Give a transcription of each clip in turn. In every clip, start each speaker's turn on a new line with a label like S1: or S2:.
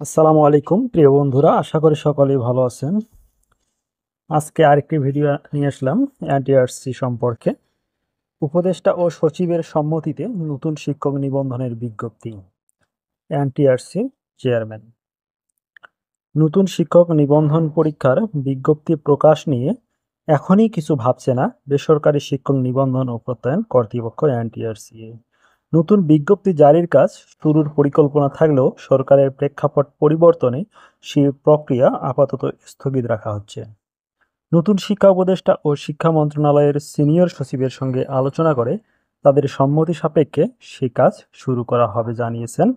S1: আসসালামু আলাইকুম প্রিয় বন্ধুরা, আশা করি সকলেই ভালো আছেন। আজকে আরেকটি ভিডিও নিয়ে আসলাম এনটিআরসি সম্পর্কে। উপদেষ্টা ও সচিবের সম্মতিতে নতুন শিক্ষক নিবন্ধনের বিজ্ঞপ্তি। এনটিআরসি চেয়ারম্যান নতুন শিক্ষক নিবন্ধন পরীক্ষার বিজ্ঞপ্তি প্রকাশ নিয়ে এখনই কিছু ভাবছে না বেসরকারি শিক্ষক নিবন্ধন ও প্রত্যয়ন কর্তৃপক্ষ এনটিআরসি। নতুন বিজ্ঞপ্তি জারির কাজ শুরুর পরিকল্পনা থাকলেও সরকারের প্রেক্ষাপট পরিবর্তনে সেই প্রক্রিয়া আপাতত স্থগিত রাখা হচ্ছে। নতুন শিক্ষা উপদেষ্টা ও শিক্ষা মন্ত্রণালয়ের সিনিয়র সচিবের সঙ্গে আলোচনা করে তাদের সম্মতি সাপেক্ষে সেই কাজ শুরু করা হবে জানিয়েছেন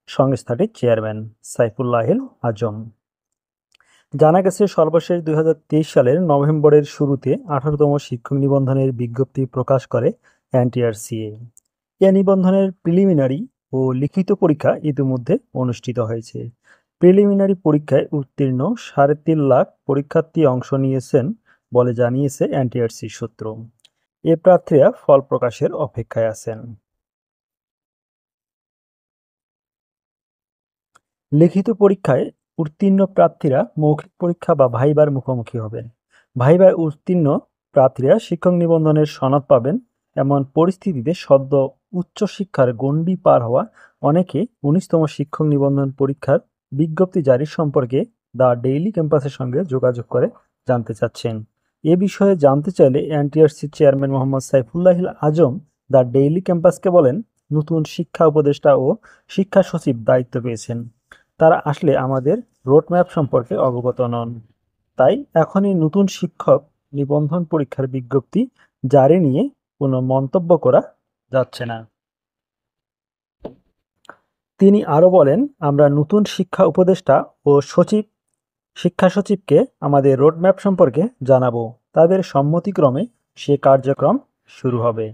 S1: সংস্থাটির চেয়ারম্যান সাইফুল্লাহিল আজম। জানা গেছে, সর্বশেষ ২০২৩ সালের নভেম্বরের শুরুতে ১৮তম শিক্ষক নিবন্ধনের বিজ্ঞপ্তি প্রকাশ করে এনটিআরসি। এ নিবন্ধনের প্রিলিমিনারি ও লিখিত পরীক্ষা ইতিমধ্যে অনুষ্ঠিত হয়েছে। প্রিলিমিনারি পরীক্ষায় উত্তীর্ণ ৩.৫ লাখ পরীক্ষার্থী অংশ নিয়েছেন বলে জানিয়েছে এনটিআরসি সূত্র। এ প্রার্থীরা ফল প্রকাশের অপেক্ষায় আছেন। লিখিত পরীক্ষায় উত্তীর্ণ প্রার্থীরা মৌখিক পরীক্ষা বা ভাইবার মুখোমুখি হবেন। ভাইবায় উত্তীর্ণ প্রার্থীরা শিক্ষক নিবন্ধনের সনদ পাবেন। এমন পরিস্থিতিতে সদ্য উচ্চশিক্ষার গণ্ডি পার হওয়া অনেকে ১৯তম শিক্ষক নিবন্ধন পরীক্ষার বিজ্ঞপ্তি জারি সম্পর্কে দ্য ডেইলি ক্যাম্পাসের সঙ্গে যোগাযোগ করে জানতে চাচ্ছেন। এ বিষয়ে জানতে চাইলে NTRC chairman Mohammad Saifullahil Azam the daily ক্যাম্পাসকে বলেন, নতুন শিক্ষা উপদেষ্টা ও শিক্ষা সচিব দায়িত্ব পেয়েছেন। তারা আসলে আমাদের রোডম্যাপ সম্পর্কে অবগত নন। তাই এখনই নতুন শিক্ষক নিবন্ধন পরীক্ষার বিজ্ঞপ্তি জারি নিয়ে কোনো মন্তব্য করা যাচ্ছে না। তিনি আরও বলেন, আমরা নতুন শিক্ষা উপদেষ্টা ও শিক্ষা সচিবকে আমাদের রোডম্যাপ সম্পর্কে জানাবো। তাদের সম্মতিক্রমে সে কার্যক্রম শুরু হবে।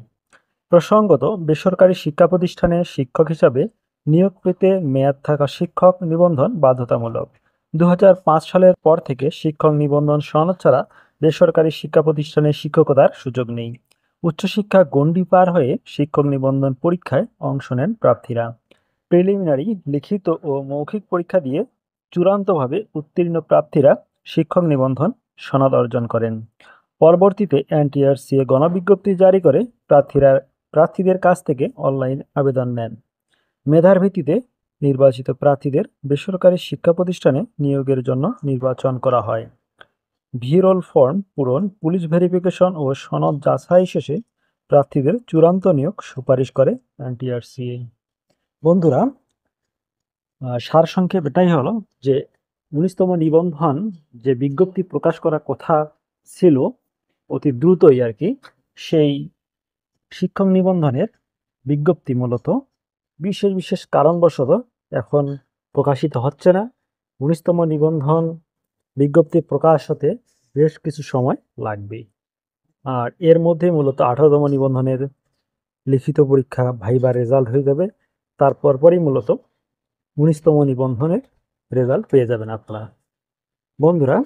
S1: প্রসঙ্গত, বেসরকারি শিক্ষা প্রতিষ্ঠানে শিক্ষক হিসাবে নিয়োগ পেতে মেয়াদ থাকা শিক্ষক নিবন্ধন বাধ্যতামূলক। ২০০৫ সালের পর থেকে শিক্ষক নিবন্ধন সনদ ছাড়া বেসরকারি শিক্ষা প্রতিষ্ঠানে শিক্ষকতার সুযোগ নেই। উচ্চশিক্ষা গণ্ডি পার হয়ে শিক্ষক নিবন্ধন পরীক্ষায় অংশ নেন প্রার্থীরা। প্রিলিমিনারি, লিখিত ও মৌখিক পরীক্ষা দিয়ে চূড়ান্তভাবে উত্তীর্ণ প্রার্থীরা শিক্ষক নিবন্ধন সনদ অর্জন করেন। পরবর্তীতে এনটিআরসি গণবিজ্ঞপ্তি জারি করে প্রার্থীদের কাছ থেকে অনলাইন আবেদন নেন। মেধার ভিত্তিতে নির্বাচিত প্রার্থীদের বেসরকারি শিক্ষা প্রতিষ্ঠানে নিয়োগের জন্য নির্বাচন করা হয়। ভিরোল ফর্ম পূরণ, পুলিশ ভেরিফিকেশন ও সনদ যাচাই শেষে প্রার্থীদের চূড়ান্ত নিয়োগ সুপারিশ করে এনটিআরসি। বন্ধুরা, সারসংক্ষেপ এটাই হলো যে ১৯তম নিবন্ধন যে বিজ্ঞপ্তি প্রকাশ করার কথা ছিল অতি দ্রুতই আর কি, সেই শিক্ষক নিবন্ধনের বিজ্ঞপ্তি মূলত বিশেষ বিশেষ কারণবশত এখন প্রকাশিত হচ্ছে না। ১৯তম নিবন্ধন বিজ্ঞপ্তি প্রকাশ হতে বেশ কিছু সময় লাগবে। আর এর মধ্যে মূলত ১৮তম নিবন্ধনের লিখিত পরীক্ষা ভাইবা রেজাল্ট হয়ে যাবে। তারপর পরই মূলত ১৯তম নিবন্ধনের রেজাল্ট পেয়ে যাবেন আপনারা। বন্ধুরা,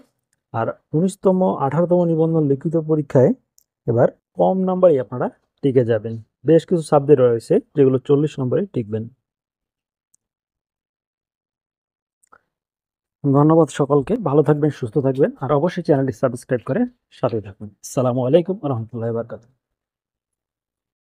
S1: আর ১৯তম ১৮তম নিবন্ধন লিখিত পরীক্ষায় এবার কম নাম্বারই আপনারা টিকে যাবেন। বেশ কিছু সাবজেক্ট রয়েছে যেগুলো ৪০ নম্বরে টিকবেন। ধন্যবাদ সকলকে। ভালো থাকবেন, সুস্থ থাকবেন, আর অবশ্যই চ্যানেলটি সাবস্ক্রাইব করে সাথে থাকবেন। আসসালামু আলাইকুম ওয়া রাহমাতুল্লাহি ওয়া বারাকাতুহু।